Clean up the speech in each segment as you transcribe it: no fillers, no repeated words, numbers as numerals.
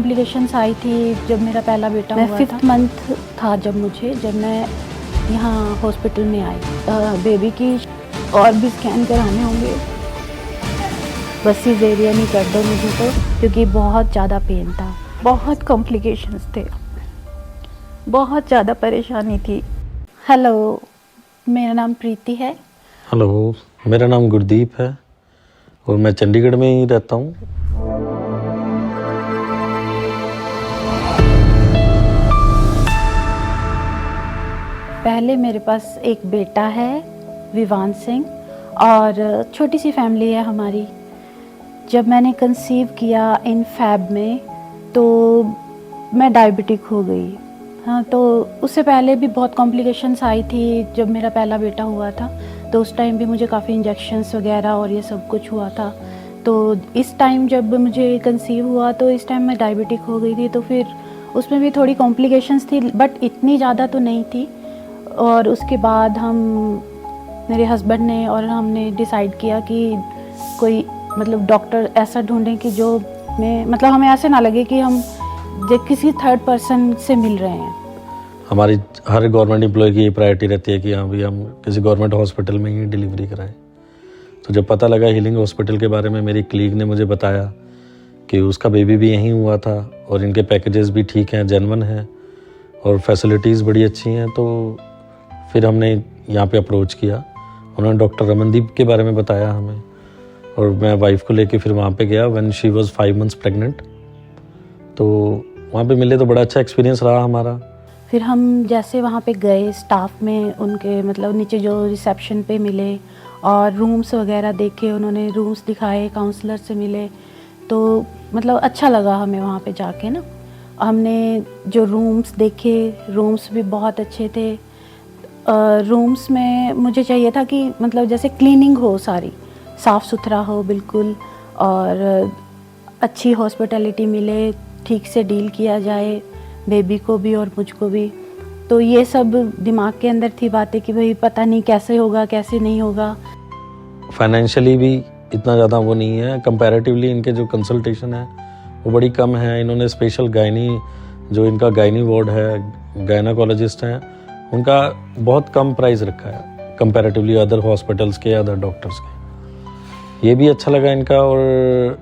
Complications आई थी जब मेरा पहला बेटा हुआ था। 5th मंथ था जब मैं यहाँ हॉस्पिटल में आई। बेबी की और भी स्कैन कराने होंगे, बस सिजेरियन ही कर दो मुझे तो, क्योंकि बहुत ज़्यादा पेन था, बहुत कॉम्प्लिकेशंस थे, बहुत ज़्यादा परेशानी थी। हेलो, मेरा नाम प्रीति है। हेलो, मेरा नाम गुरदीप है और मैं चंडीगढ़ में ही रहता हूँ। पहले मेरे पास एक बेटा है विवान सिंह, और छोटी सी फैमिली है हमारी। जब मैंने कंसीव किया इन फैब में तो मैं डायबिटिक हो गई। हाँ, तो उससे पहले भी बहुत कॉम्प्लिकेशंस आई थी जब मेरा पहला बेटा हुआ था, तो उस टाइम भी मुझे काफ़ी इंजेक्शन्स वगैरह और ये सब कुछ हुआ था। तो इस टाइम जब मुझे कंसीव हुआ तो इस टाइम मैं डायबिटिक हो गई थी, तो फिर उसमें भी थोड़ी कॉम्प्लिकेशंस थी, बट इतनी ज़्यादा तो नहीं थी। और उसके बाद मेरे हस्बैंड ने और हमने डिसाइड किया कि कोई मतलब डॉक्टर ऐसा ढूंढें कि जो हमें ऐसे ना लगे कि हम किसी थर्ड पर्सन से मिल रहे हैं। हमारी हर गवर्नमेंट एम्प्लॉय की ये प्रायोरिटी रहती है कि हाँ भी हम किसी गवर्नमेंट हॉस्पिटल में ही डिलीवरी कराएं। तो जब पता लगा हीलिंग हॉस्पिटल के बारे में, मेरी कलीग ने मुझे बताया कि उसका बेबी भी यहीं हुआ था और इनके पैकेजेस भी ठीक हैं, जेन्युइन हैं और फैसिलिटीज़ बड़ी अच्छी हैं, तो फिर हमने यहाँ पे अप्रोच किया। उन्होंने डॉक्टर रमनदीप के बारे में बताया हमें, और मैं वाइफ को लेके फिर वहाँ पे गया when she was 5 months pregnant. तो वहाँ पे मिले तो बड़ा अच्छा एक्सपीरियंस रहा हमारा। फिर हम जैसे वहाँ पे गए, स्टाफ में उनके नीचे जो रिसेप्शन पे मिले और रूम्स वगैरह देखे, उन्होंने रूम्स दिखाए, काउंसलर से मिले, तो अच्छा लगा हमें वहाँ पे जाके ना। हमने जो रूम्स देखे, रूम्स भी बहुत अच्छे थे। रूम्स में मुझे चाहिए था कि जैसे क्लीनिंग हो, सारी साफ़ सुथरा हो बिल्कुल, और अच्छी हॉस्पिटैलिटी मिले, ठीक से डील किया जाए बेबी को भी और मुझको भी। तो ये सब दिमाग के अंदर थी बातें कि भाई पता नहीं कैसे होगा, कैसे नहीं होगा। फाइनेंशियली भी इतना ज़्यादा वो नहीं है, कंपैरेटिवली इनके जो कंसल्टेशन है वो बड़ी कम है। इन्होंने स्पेशल जो इनका गायनी वार्ड है, गायनाकोलॉजिस्ट हैं, उनका बहुत कम प्राइस रखा है कंपैरेटिवली अदर हॉस्पिटल्स के, अदर डॉक्टर्स के। ये भी अच्छा लगा इनका। और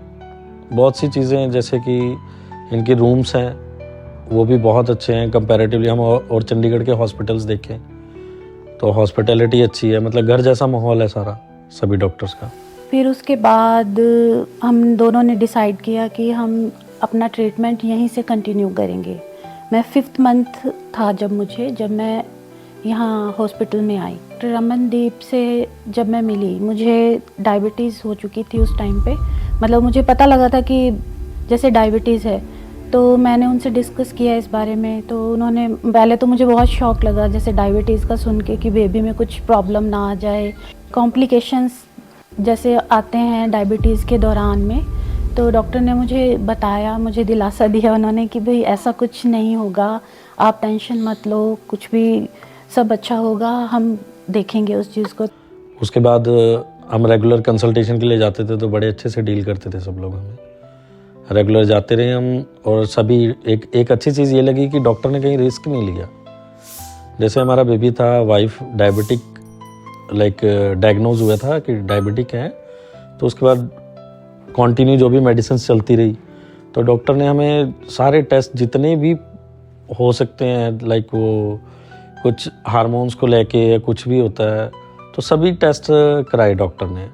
बहुत सी चीज़ें जैसे कि इनके रूम्स हैं वो भी बहुत अच्छे हैं कंपैरेटिवली। हम और चंडीगढ़ के हॉस्पिटल्स देखें तो हॉस्पिटैलिटी अच्छी है, घर जैसा माहौल है सारा सभी डॉक्टर्स का। फिर उसके बाद हम दोनों ने डिसाइड किया कि हम अपना ट्रीटमेंट यहीं से कंटिन्यू करेंगे। मैं 5th मंथ था जब मैं यहाँ हॉस्पिटल में आई। डॉक्टर रमनदीप से जब मैं मिली, मुझे डायबिटीज़ हो चुकी थी उस टाइम पे। मुझे पता लगा था कि जैसे डायबिटीज़ है, तो मैंने उनसे डिस्कस किया इस बारे में। तो उन्होंने, पहले तो मुझे बहुत शौक लगा जैसे डायबिटीज़ का सुन के कि बेबी में कुछ प्रॉब्लम ना आ जाए, कॉम्प्लिकेशंस जैसे आते हैं डायबिटीज़ के दौरान में। तो डॉक्टर ने मुझे बताया, मुझे दिलासा दिया उन्होंने कि भाई ऐसा कुछ नहीं होगा, आप टेंशन मत लो, कुछ भी सब अच्छा होगा, हम देखेंगे उस चीज़ को। उसके बाद हम रेगुलर कंसल्टेशन के लिए जाते थे तो बड़े अच्छे से डील करते थे सब लोग, हमें रेगुलर जाते रहे हम। और सभी एक अच्छी चीज़ ये लगी कि डॉक्टर ने कहीं रिस्क नहीं लिया। जैसे हमारा बेबी था, वाइफ डायबिटिक डायग्नोज हुआ था कि डायबिटिक है, तो उसके बाद कंटिन्यू जो भी मेडिसिन चलती रही, तो डॉक्टर ने हमें सारे टेस्ट जितने भी हो सकते हैं, वो कुछ हार्मोन्स को लेके या कुछ भी होता है, तो सभी टेस्ट कराए डॉक्टर ने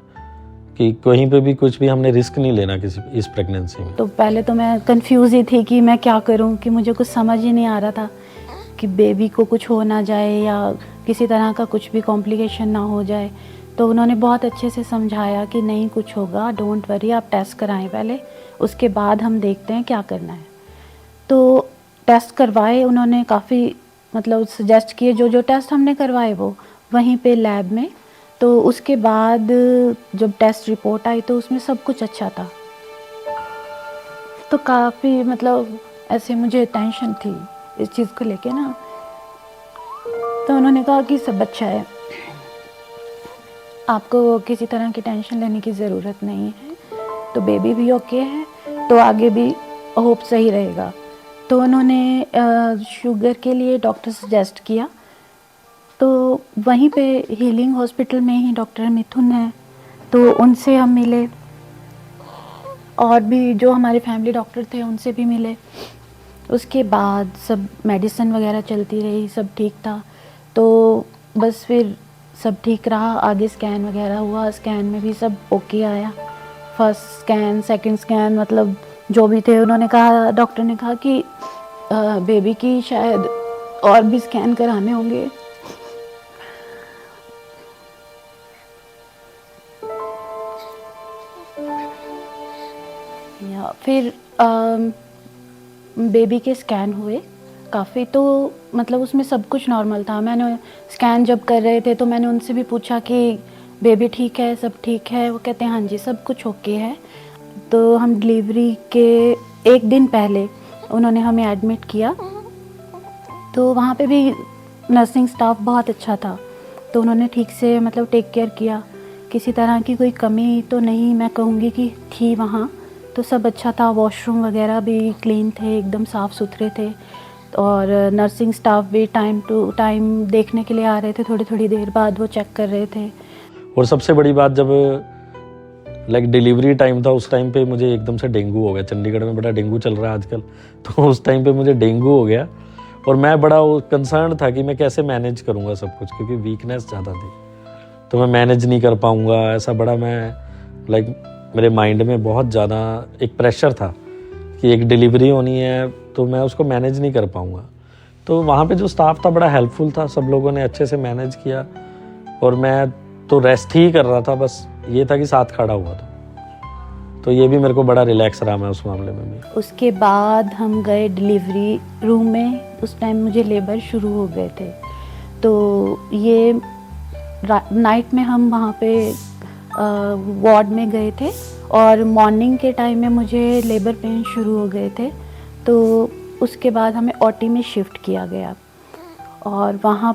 कि कहीं पे भी कुछ भी हमने रिस्क नहीं लेना किसी इस प्रेगनेंसी में। तो पहले तो मैं कंफ्यूज ही थी कि मैं क्या करूं, कि मुझे कुछ समझ ही नहीं आ रहा था कि बेबी को कुछ हो ना जाए या किसी तरह का कुछ भी कॉम्प्लिकेशन ना हो जाए। तो उन्होंने बहुत अच्छे से समझाया कि नहीं कुछ होगा, डोंट वरी, आप टेस्ट कराएं पहले, उसके बाद हम देखते हैं क्या करना है। तो टेस्ट करवाए उन्होंने, काफ़ी सजेस्ट किए जो टेस्ट हमने करवाए वो वहीं पे लैब में। तो उसके बाद जब टेस्ट रिपोर्ट आई तो उसमें सब कुछ अच्छा था। तो काफ़ी ऐसे मुझे टेंशन थी इस चीज़ को लेके ना। तो उन्होंने कहा कि सब अच्छा है, आपको किसी तरह की टेंशन लेने की ज़रूरत नहीं है, तो बेबी भी ओके है, तो आगे भी होप सही रहेगा। तो उन्होंने शुगर के लिए डॉक्टर सजेस्ट किया, तो वहीं पे हीलिंग हॉस्पिटल में ही डॉक्टर मिथुन है, तो उनसे हम मिले, और भी जो हमारे फैमिली डॉक्टर थे उनसे भी मिले। उसके बाद सब मेडिसिन वगैरह चलती रही, सब ठीक था। तो बस फिर सब ठीक रहा, आगे स्कैन वगैरह हुआ, स्कैन में भी सब ओके आया। फर्स्ट स्कैन, सेकंड स्कैन, मतलब जो भी थे, उन्होंने कहा, डॉक्टर ने कहा कि बेबी की शायद और भी स्कैन कराने होंगे। या फिर बेबी के स्कैन हुए काफ़ी, तो मतलब उसमें सब कुछ नॉर्मल था। मैंने स्कैन जब कर रहे थे तो मैंने उनसे भी पूछा कि बेबी ठीक है, सब ठीक है? वो कहते हैं हाँ जी सब कुछ ओके है। तो हम डिलीवरी के एक दिन पहले उन्होंने हमें एडमिट किया, तो वहाँ पे भी नर्सिंग स्टाफ बहुत अच्छा था, तो उन्होंने ठीक से मतलब टेक केयर किया। किसी तरह की कोई कमी तो नहीं मैं कहूँगी कि थी वहाँ, तो सब अच्छा था। वॉशरूम वगैरह भी क्लीन थे, एकदम साफ़ सुथरे थे, और नर्सिंग स्टाफ भी टाइम टू टाइम देखने के लिए आ रहे थे, थोड़ी थोड़ी देर बाद वो चेक कर रहे थे। और सबसे बड़ी बात, जब लाइक डिलीवरी टाइम था, उस टाइम पे मुझे एकदम से डेंगू हो गया। चंडीगढ़ में बड़ा डेंगू चल रहा है आजकल, तो उस टाइम पे मुझे डेंगू हो गया, और मैं बड़ा कंसर्न था कि मैं कैसे मैनेज करूँगा सब कुछ, क्योंकि वीकनेस ज़्यादा थी, तो मैं मैनेज नहीं कर पाऊँगा, ऐसा बड़ा मैं लाइक मेरे माइंड में बहुत ज़्यादा एक प्रेशर था कि एक डिलीवरी होनी है, तो मैं उसको मैनेज नहीं कर पाऊँगा। तो वहाँ पे जो स्टाफ था बड़ा हेल्पफुल था, सब लोगों ने अच्छे से मैनेज किया, और मैं तो रेस्ट ही कर रहा था, बस ये था कि साथ खड़ा हुआ था, तो ये भी मेरे को बड़ा रिलैक्स रहा मैं उस मामले में भी। उसके बाद हम गए डिलीवरी रूम में, उस टाइम मुझे लेबर शुरू हो गए थे, तो ये नाइट में हम वहाँ पे वार्ड में गए थे, और मॉर्निंग के टाइम में मुझे लेबर पेन शुरू हो गए थे, तो उसके बाद हमें ओटी में शिफ्ट किया गया। और वहाँ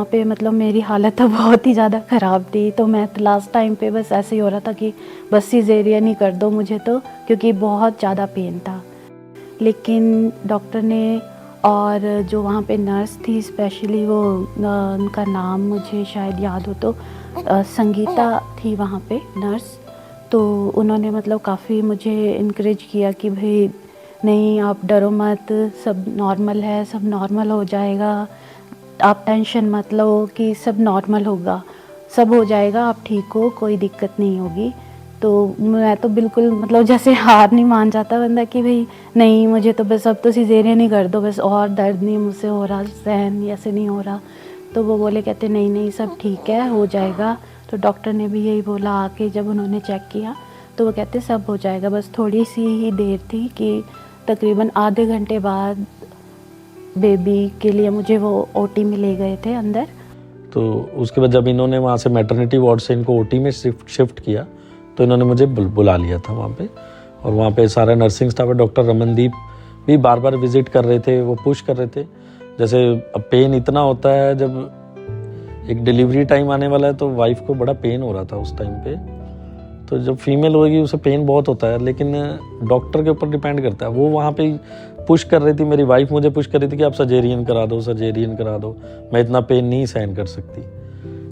पे मतलब मेरी हालत तो बहुत ही ज़्यादा ख़राब थी, तो मैं लास्ट टाइम पे बस ऐसे ही हो रहा था कि बस सिजेरियन ही कर दो मुझे, तो क्योंकि बहुत ज़्यादा पेन था। लेकिन डॉक्टर ने, और जो वहाँ पे नर्स थी स्पेशली, वो उनका नाम मुझे शायद याद हो तो संगीता थी वहाँ पे नर्स, तो उन्होंने मतलब काफ़ी मुझे इनकरेज किया कि भाई नहीं आप डरो मत, सब नॉर्मल है, सब नॉर्मल हो जाएगा, आप टेंशन मत लो कि सब नॉर्मल होगा, सब हो जाएगा, आप ठीक हो, कोई दिक्कत नहीं होगी। तो मैं तो बिल्कुल मतलब जैसे हार नहीं मान जाता बंदा कि भाई नहीं मुझे तो बस अब तो सिजेरियन ही कर दो, बस और दर्द नहीं मुझसे हो रहा, सहन ऐसे नहीं हो रहा। तो वो बोले, कहते नहीं नहीं सब ठीक है, हो जाएगा। तो डॉक्टर ने भी यही बोला आके, जब उन्होंने चेक किया तो वो कहते सब हो जाएगा, बस थोड़ी सी ही देर थी कि तकरीबन आधे घंटे बाद बेबी के लिए मुझे वो ओटी में ले गए थे अंदर। तो उसके बाद जब इन्होंने वहाँ से मैटरनिटी वार्ड से इनको ओटी में शिफ्ट किया, तो इन्होंने मुझे बुला लिया था वहाँ पे, और वहाँ पे सारा नर्सिंग स्टाफ, डॉक्टर रमनदीप भी बार बार विजिट कर रहे थे, वो पुश कर रहे थे। जैसे अब पेन इतना होता है, जब एक डिलीवरी टाइम आने वाला है, तो वाइफ को बड़ा पेन हो रहा था उस टाइम पे, तो जब फीमेल होगी उसे पेन बहुत होता है, लेकिन डॉक्टर के ऊपर डिपेंड करता है। वो वहाँ पे पुश कर रही थी, मेरी वाइफ मुझे पुश कर रही थी कि आप सर्जेरियन करा दो, सर्जेरियन करा दो, मैं इतना पेन नहीं सहन कर सकती।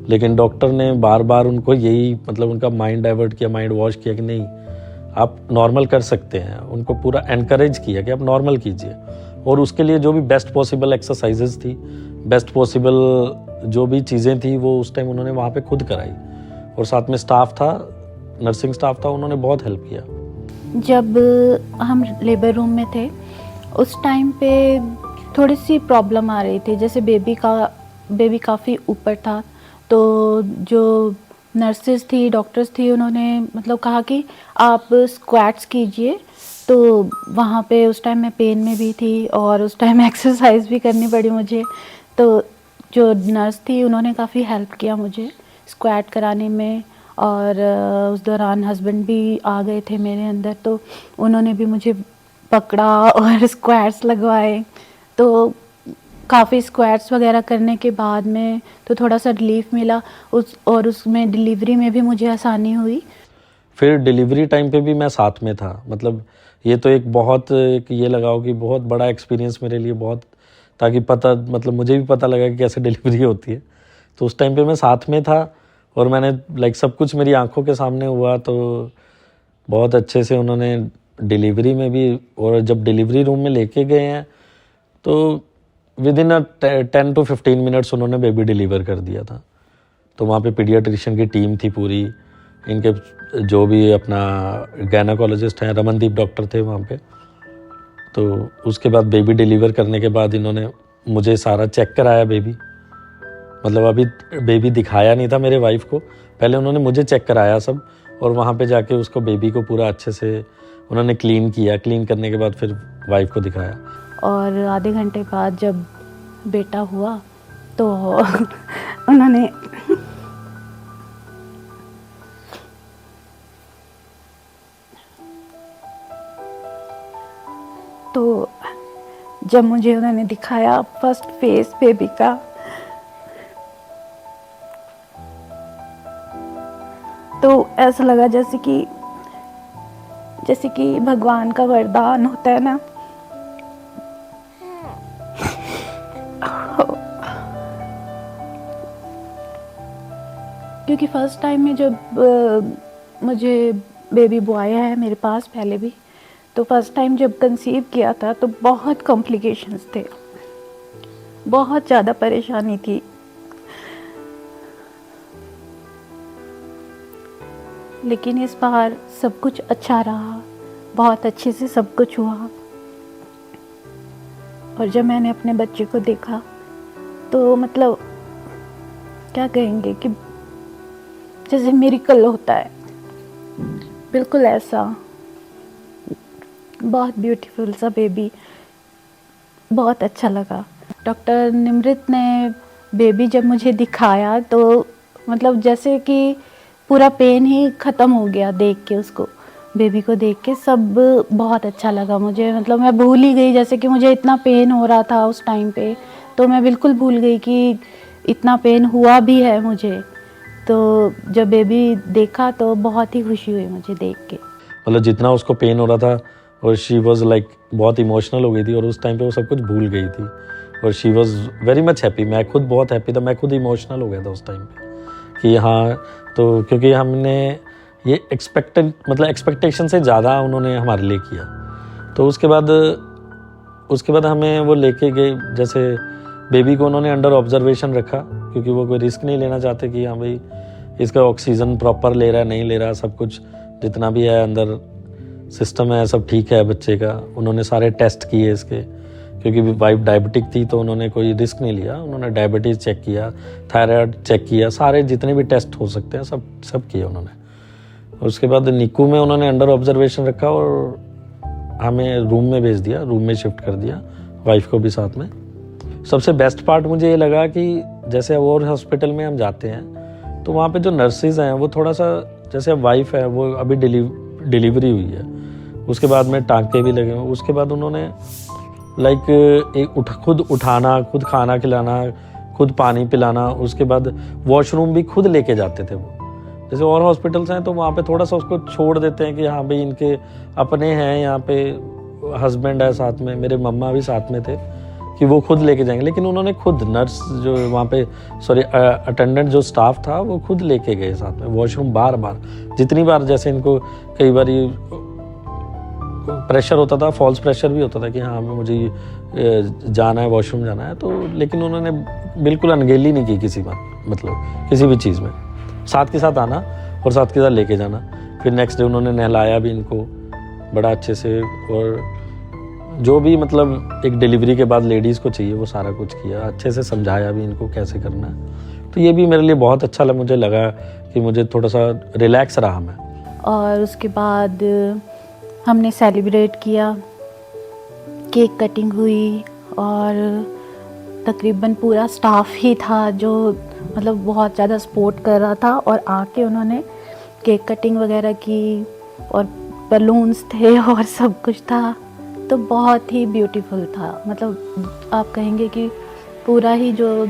लेकिन डॉक्टर ने बार बार उनको यही मतलब उनका माइंड डाइवर्ट किया, माइंड वॉश किया कि नहीं आप नॉर्मल कर सकते हैं, उनको पूरा एनकरेज किया कि आप नॉर्मल कीजिए, और उसके लिए जो भी बेस्ट पॉसिबल एक्सरसाइजेज थी, बेस्ट पॉसिबल जो भी चीज़ें थी, वो उस टाइम उन्होंने वहाँ पे खुद कराई, और साथ में स्टाफ था, नर्सिंग स्टाफ था, उन्होंने बहुत हेल्प किया। जब हम लेबर रूम में थे उस टाइम पे थोड़ी सी प्रॉब्लम आ रही थी, जैसे बेबी काफ़ी ऊपर था, तो जो नर्सेज थी, डॉक्टर्स थी, उन्होंने मतलब कहा कि आप स्क्वाट्स कीजिए। तो वहाँ पे उस टाइम मैं पेन में भी थी, और उस टाइम एक्सरसाइज भी करनी पड़ी मुझे, तो जो नर्स थी उन्होंने काफ़ी हेल्प किया मुझे स्क्वाट कराने में। और उस दौरान हस्बैंड भी आ गए थे मेरे अंदर, तो उन्होंने भी मुझे पकड़ा और स्क्वाट्स लगवाए। तो काफ़ी स्क्वाट्स वगैरह करने के बाद में तो थोड़ा सा रिलीफ मिला उसमें डिलीवरी में भी मुझे आसानी हुई। फिर डिलीवरी टाइम पे भी मैं साथ में था, मतलब ये तो एक बहुत एक ये लगाओ कि बहुत बड़ा एक्सपीरियंस मेरे लिए, बहुत, ताकि पता मतलब मुझे भी पता लगा कि कैसे डिलीवरी होती है। तो उस टाइम पे मैं साथ में था और मैंने लाइक सब कुछ मेरी आंखों के सामने हुआ। तो बहुत अच्छे से उन्होंने डिलीवरी में भी, और जब डिलीवरी रूम में लेके गए हैं तो विद इन 10 to 15 मिनट्स उन्होंने बेबी डिलीवर कर दिया था। तो वहाँ पे पीडियाट्रिशियन की टीम थी पूरी, इनके जो भी अपना गायनाकोलॉजिस्ट हैं, रमनदीप डॉक्टर थे वहाँ पे। तो उसके बाद बेबी डिलीवर करने के बाद इन्होंने मुझे सारा चेक कराया बेबी, मतलब अभी बेबी दिखाया नहीं था मेरे वाइफ को, पहले उन्होंने मुझे चेक कराया सब, और वहाँ पे जाके उसको बेबी को पूरा अच्छे से उन्होंने क्लीन किया। क्लीन करने के बाद फिर वाइफ को दिखाया। और आधे घंटे बाद जब बेटा हुआ तो उन्होंने तो जब मुझे उन्होंने दिखाया फर्स्ट फेस बेबी का, तो ऐसा लगा जैसे कि भगवान का वरदान होता है ना। क्योंकि फर्स्ट टाइम में जब मुझे बेबी बॉय है मेरे पास पहले भी, तो फर्स्ट टाइम जब कंसीव किया था तो बहुत कॉम्प्लिकेशंस थे, बहुत ज़्यादा परेशानी थी। लेकिन इस बार सब कुछ अच्छा रहा, बहुत अच्छे से सब कुछ हुआ। और जब मैंने अपने बच्चे को देखा तो मतलब क्या कहेंगे कि जैसे मिरेकल होता है, बिल्कुल ऐसा। बहुत ब्यूटीफुल सा बेबी, बहुत अच्छा लगा। डॉक्टर निमृत ने बेबी जब मुझे दिखाया तो मतलब जैसे कि पूरा पेन ही ख़त्म हो गया देख के, उसको बेबी को देख के सब बहुत अच्छा लगा मुझे। मतलब मैं भूल ही गई, जैसे कि मुझे इतना पेन हो रहा था उस टाइम पे, तो मैं बिल्कुल भूल गई कि इतना पेन हुआ भी है मुझे। तो जब बेबी देखा तो बहुत ही खुशी हुई मुझे देख के। मतलब जितना उसको पेन हो रहा था, और शी वॉज लाइक बहुत इमोशनल हो गई थी, और उस टाइम पे वो सब कुछ भूल गई थी, और she was very much happy. मैं खुद बहुत हैप्पी था, मैं खुद इमोशनल हो गया था उस टाइम पे कि हाँ। तो क्योंकि हमने ये एक्सपेक्टेशन से ज़्यादा उन्होंने हमारे लिए किया। तो उसके बाद हमें वो लेके गए, जैसे बेबी को उन्होंने अंडर ऑब्जर्वेशन रखा, क्योंकि वो कोई रिस्क नहीं लेना चाहते कि हाँ भाई इसका ऑक्सीजन प्रॉपर ले रहा है नहीं ले रहा, सब कुछ जितना भी है अंदर सिस्टम है सब ठीक है बच्चे का। उन्होंने सारे टेस्ट किए इसके, क्योंकि वाइफ डायबिटिक थी तो उन्होंने कोई रिस्क नहीं लिया। उन्होंने डायबिटीज़ चेक किया, थायराइड चेक किया, सारे जितने भी टेस्ट हो सकते हैं सब किए उन्होंने। उसके बाद निकू में उन्होंने अंडर ऑब्जर्वेशन रखा और हमें रूम में भेज दिया, रूम में शिफ्ट कर दिया, वाइफ को भी साथ में। सबसे बेस्ट पार्ट मुझे ये लगा कि जैसे और हॉस्पिटल में हम जाते हैं तो वहाँ पे जो नर्सिस हैं वो थोड़ा सा, जैसे वाइफ है वो अभी डिलीवरी हुई है, उसके बाद में टाँके भी लगे हुए, उसके बाद उन्होंने खुद उठाना, खुद खाना खिलाना, खुद पानी पिलाना, उसके बाद वॉशरूम भी खुद लेके जाते थे वो। जैसे और हॉस्पिटल्स हैं तो वहाँ पे थोड़ा सा उसको छोड़ देते हैं कि हाँ भाई इनके अपने हैं, यहाँ पे हस्बैंड है साथ में, मेरे मम्मा भी साथ में थे कि वो खुद लेके जाएंगे। लेकिन उन्होंने खुद, नर्स जो वहाँ पे अटेंडेंट जो स्टाफ था वो खुद लेके गए साथ में वॉशरूम बार बार, जितनी बार जैसे इनको कई बार प्रेशर होता था, फॉल्स प्रेशर भी होता था कि हाँ मुझे जाना है, वॉशरूम जाना है, तो लेकिन उन्होंने बिल्कुल अनगेली नहीं की किसी बार, मतलब किसी भी चीज़ में साथ के साथ आना और साथ के साथ लेके जाना। फिर नेक्स्ट डे उन्होंने नहलाया भी इनको बड़ा अच्छे से, और जो भी मतलब एक डिलीवरी के बाद लेडीज़ को चाहिए वो सारा कुछ किया, अच्छे से समझाया भी इनको कैसे करना है। तो ये भी मेरे लिए बहुत अच्छा लगा, मुझे लगा कि मुझे थोड़ा सा रिलैक्स रहा मैं। और उसके बाद हमने सेलिब्रेट किया, केक कटिंग हुई, और तकरीबन पूरा स्टाफ ही था जो मतलब बहुत ज़्यादा सपोर्ट कर रहा था, और आके उन्होंने केक कटिंग वगैरह की, और बलून्स थे और सब कुछ था। तो बहुत ही ब्यूटीफुल था, मतलब आप कहेंगे कि पूरा ही जो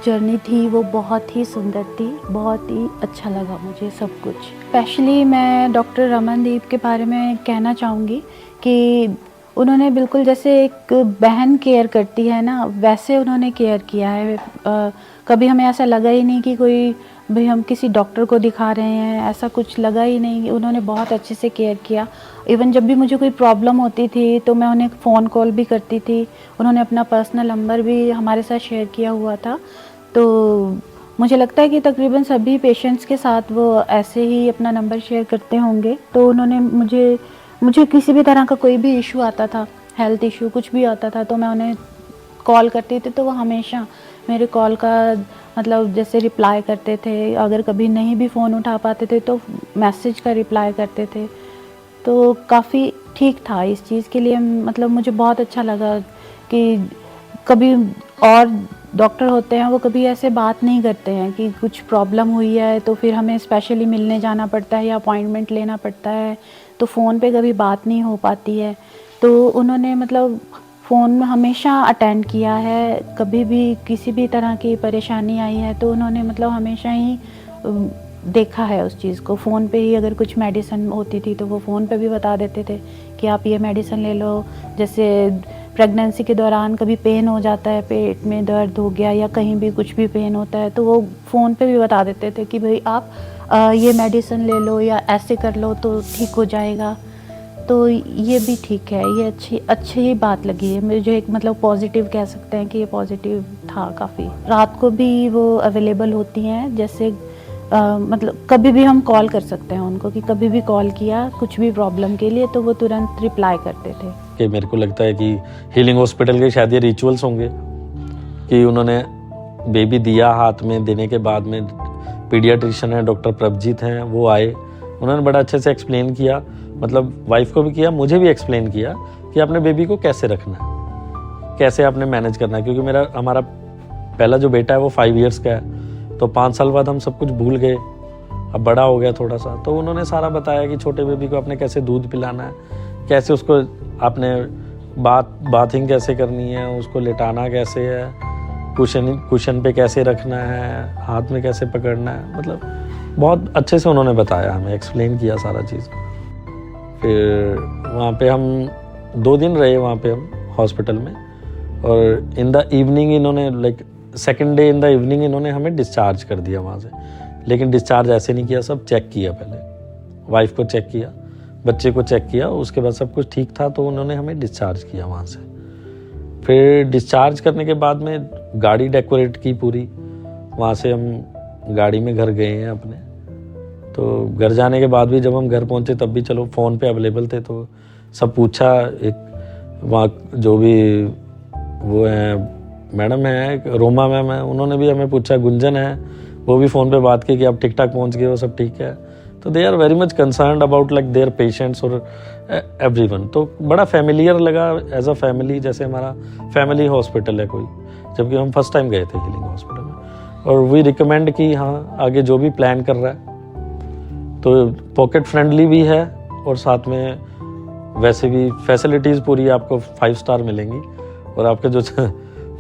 जर्नी थी वो बहुत ही सुंदर थी, बहुत ही अच्छा लगा मुझे सब कुछ। स्पेशली मैं डॉक्टर रमनदीप के बारे में कहना चाहूँगी कि उन्होंने बिल्कुल जैसे एक बहन केयर करती है ना, वैसे उन्होंने केयर किया है। कभी हमें ऐसा लगा ही नहीं कि कोई भाई हम किसी डॉक्टर को दिखा रहे हैं, ऐसा कुछ लगा ही नहीं। उन्होंने बहुत अच्छे से केयर किया। इवन जब भी मुझे कोई प्रॉब्लम होती थी तो मैं उन्हें फ़ोन कॉल भी करती थी। उन्होंने अपना पर्सनल नंबर भी हमारे साथ शेयर किया हुआ था। तो मुझे लगता है कि तकरीबन सभी पेशेंट्स के साथ वो ऐसे ही अपना नंबर शेयर करते होंगे। तो उन्होंने मुझे किसी भी तरह का कोई भी इशू आता था, हेल्थ इशू कुछ भी आता था, तो मैं उन्हें कॉल करती थी तो वो हमेशा मेरे कॉल का मतलब जैसे रिप्लाई करते थे। अगर कभी नहीं भी फ़ोन उठा पाते थे तो मैसेज का रिप्लाई करते थे। तो काफ़ी ठीक था इस चीज़ के लिए। मतलब मुझे बहुत अच्छा लगा कि कभी और डॉक्टर होते हैं वो कभी ऐसे बात नहीं करते हैं कि कुछ प्रॉब्लम हुई है तो फिर हमें स्पेशली मिलने जाना पड़ता है या अपॉइंटमेंट लेना पड़ता है, तो फ़ोन पे कभी बात नहीं हो पाती है। तो उन्होंने मतलब फ़ोन में हमेशा अटेंड किया है। कभी भी किसी भी तरह की परेशानी आई है तो उन्होंने मतलब हमेशा ही देखा है उस चीज़ को। फ़ोन पे ही अगर कुछ मेडिसिन होती थी तो वो फ़ोन पे भी बता देते थे कि आप ये मेडिसिन ले लो। जैसे प्रेगनेंसी के दौरान कभी पेन हो जाता है, पेट में दर्द हो गया या कहीं भी कुछ भी पेन होता है तो वो फ़ोन पे भी बता देते थे कि भाई आप ये मेडिसिन ले लो या ऐसे कर लो तो ठीक हो जाएगा। तो ये भी ठीक है, ये अच्छी बात लगी है मुझे। एक मतलब पॉजिटिव कह सकते हैं कि ये पॉजिटिव था काफ़ी। रात को भी वो अवेलेबल होती हैं, जैसे मतलब कभी भी हम कॉल कर सकते हैं उनको कि कभी भी कॉल किया कुछ भी प्रॉब्लम के लिए तो वो तुरंत रिप्लाई करते थे। कि मेरे को लगता है कि हीलिंग हॉस्पिटल के शायद ये रिचुअल्स होंगे कि उन्होंने बेबी दिया, हाथ में देने के बाद में पीडियाट्रिशियन है डॉक्टर प्रभजीत हैं, वो आए, उन्होंने बड़ा अच्छे से एक्सप्लेन किया। मतलब वाइफ को भी किया, मुझे भी एक्सप्लेन किया कि अपने बेबी को कैसे रखना है, कैसे आपने मैनेज करना है। क्योंकि हमारा पहला जो बेटा है वो 5 इयर्स का है, तो 5 साल बाद हम सब कुछ भूल गए, अब बड़ा हो गया थोड़ा सा। तो उन्होंने सारा बताया कि छोटे बेबी को आपने कैसे दूध पिलाना है, कैसे उसको आपने बाथिंग कैसे करनी है, उसको लेटाना कैसे है, कुशन पे कैसे रखना है, हाथ में कैसे पकड़ना है। मतलब बहुत अच्छे से उन्होंने बताया, हमें एक्सप्लेन किया सारा चीज़। फिर वहाँ पे हम 2 दिन रहे वहाँ पे हम हॉस्पिटल में, और इन द इवनिंग इन्होंने second day in the evening इन्होंने हमें डिस्चार्ज कर दिया वहाँ से। लेकिन डिस्चार्ज ऐसे नहीं किया, सब चेक किया, पहले वाइफ को चेक किया, बच्चे को चेक किया, उसके बाद सब कुछ ठीक था तो उन्होंने हमें डिस्चार्ज किया वहाँ से। फिर डिस्चार्ज करने के बाद में गाड़ी डेकोरेट की पूरी, वहाँ से हम गाड़ी में घर गए हैं अपने। तो घर जाने के बाद भी जब हम घर पहुँचे तब भी चलो फ़ोन पे अवेलेबल थे, तो सब पूछा। एक वहाँ जो भी वो हैं मैडम है, रोमा मैम है, उन्होंने भी हमें पूछा, गुंजन है, वो भी फ़ोन पे बात की कि आप ठीक ठाक पहुँच गए हो, सब ठीक है। तो they are very much concerned about their patients और एवरीवन। तो बड़ा फैमिलियर लगा, एज अ फैमिली, जैसे हमारा फैमिली हॉस्पिटल है कोई, जबकि हम फर्स्ट टाइम गए थे हीलिंग हॉस्पिटल में। और वी रिकमेंड कि हाँ आगे जो भी प्लान कर रहा है तो पॉकेट फ्रेंडली भी है, और साथ में वैसे भी फैसिलिटीज़ पूरी आपको 5 स्टार मिलेंगी, और आपके जो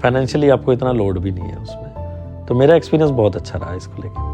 फाइनेंशियली आपको इतना लोड भी नहीं है उसमें। तो मेरा एक्सपीरियंस बहुत अच्छा रहा इसको लेकर।